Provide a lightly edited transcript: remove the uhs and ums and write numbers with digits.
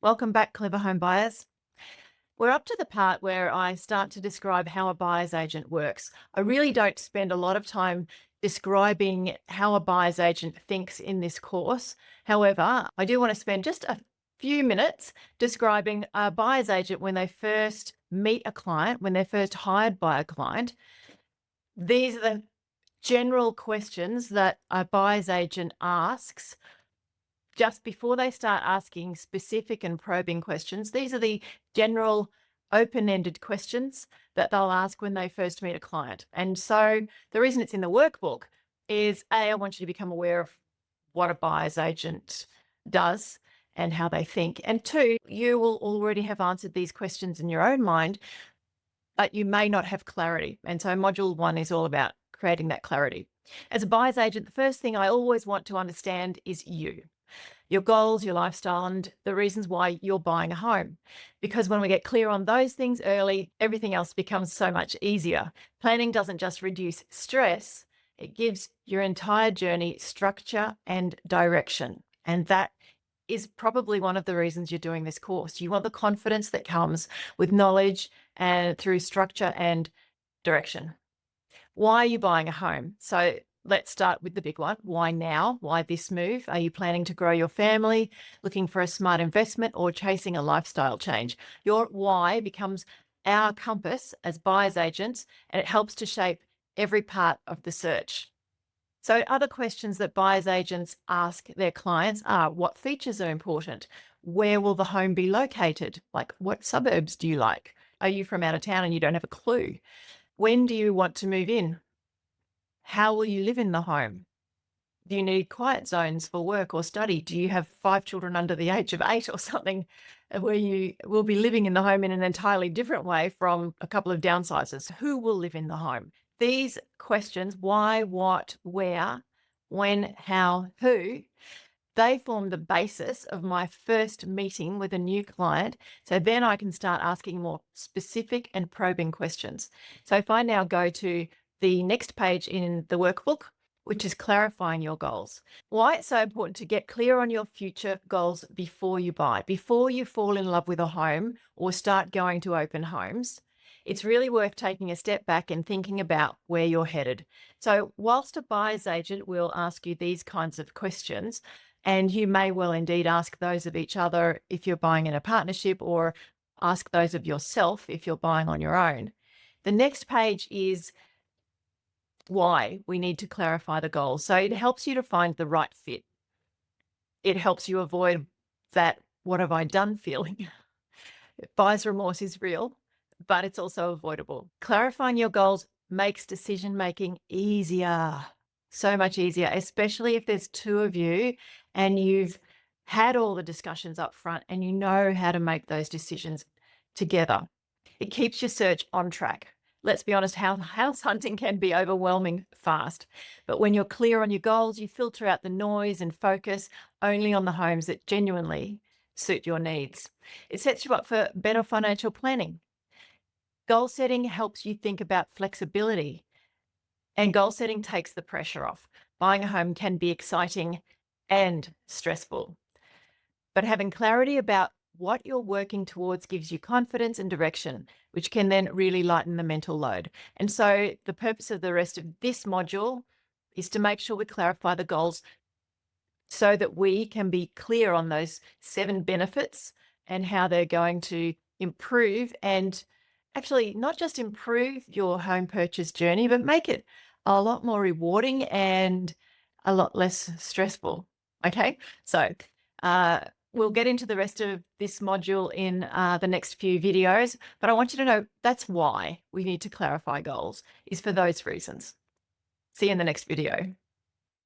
Welcome back, clever home buyers. We're up to the part where I start to describe how a buyer's agent works. I really don't spend a lot of time describing how a buyer's agent thinks in this course. However, I do want to spend just a few minutes describing a buyer's agent when they first meet a client, when they're first hired by a client. These are the general questions that a buyer's agent asks just before they start asking specific and probing questions. These are the general open-ended questions that they'll ask when they first meet a client. And so the reason it's in the workbook is A, I want you to become aware of what a buyer's agent does and how they think. And two, you will already have answered these questions in your own mind, but you may not have clarity. And so module 1 is all about creating that clarity. As a buyer's agent, the first thing I always want to understand is you, your goals, your lifestyle, and the reasons why you're buying a home. Because when we get clear on those things early, everything else becomes so much easier. Planning doesn't just reduce stress, it gives your entire journey structure and direction. And that is probably one of the reasons you're doing this course. You want the confidence that comes with knowledge and through structure and direction. Why are you buying a home? So let's start with the big one. Why now? Why this move? Are you planning to grow your family, looking for a smart investment, or chasing a lifestyle change? Your why becomes our compass as buyer's agents, and it helps to shape every part of the search. So other questions that buyer's agents ask their clients are, what features are important? Where will the home be located? Like, what suburbs do you like? Are you from out of town and you don't have a clue? When do you want to move in? How will you live in the home? Do you need quiet zones for work or study? Do you have 5 children under the age of 8 or something, where you will be living in the home in an entirely different way from a couple of downsizers? Who will live in the home? These questions, why, what, where, when, how, who, they form the basis of my first meeting with a new client. So then I can start asking more specific and probing questions. So if I now go to the next page in the workbook, which is clarifying your goals. Why it's so important to get clear on your future goals before you buy, before you fall in love with a home or start going to open homes. It's really worth taking a step back and thinking about where you're headed. So whilst a buyer's agent will ask you these kinds of questions, and you may well indeed ask those of each other if you're buying in a partnership, or ask those of yourself if you're buying on your own. The next page is why we need to clarify the goals. So it helps you to find the right fit. It helps you avoid that what have I done feeling. Buyer's remorse is real, but it's also avoidable. Clarifying your goals makes decision making easier, so much easier, especially if there's two of you and you've had all the discussions up front and you know how to make those decisions together. It keeps your search on track. Let's be honest, house hunting can be overwhelming fast. But when you're clear on your goals, you filter out the noise and focus only on the homes that genuinely suit your needs. It sets you up for better financial planning. Goal setting helps you think about flexibility, and goal setting takes the pressure off. Buying a home can be exciting and stressful, but having clarity about what you're working towards gives you confidence and direction, which can then really lighten the mental load. And so the purpose of the rest of this module is to make sure we clarify the goals so that we can be clear on those 7 benefits and how they're going to improve, and actually not just improve your home purchase journey, but make it a lot more rewarding and a lot less stressful. Okay, so we'll get into the rest of this module in the next few videos, but I want you to know that's why we need to clarify goals, is for those reasons. See you in the next video.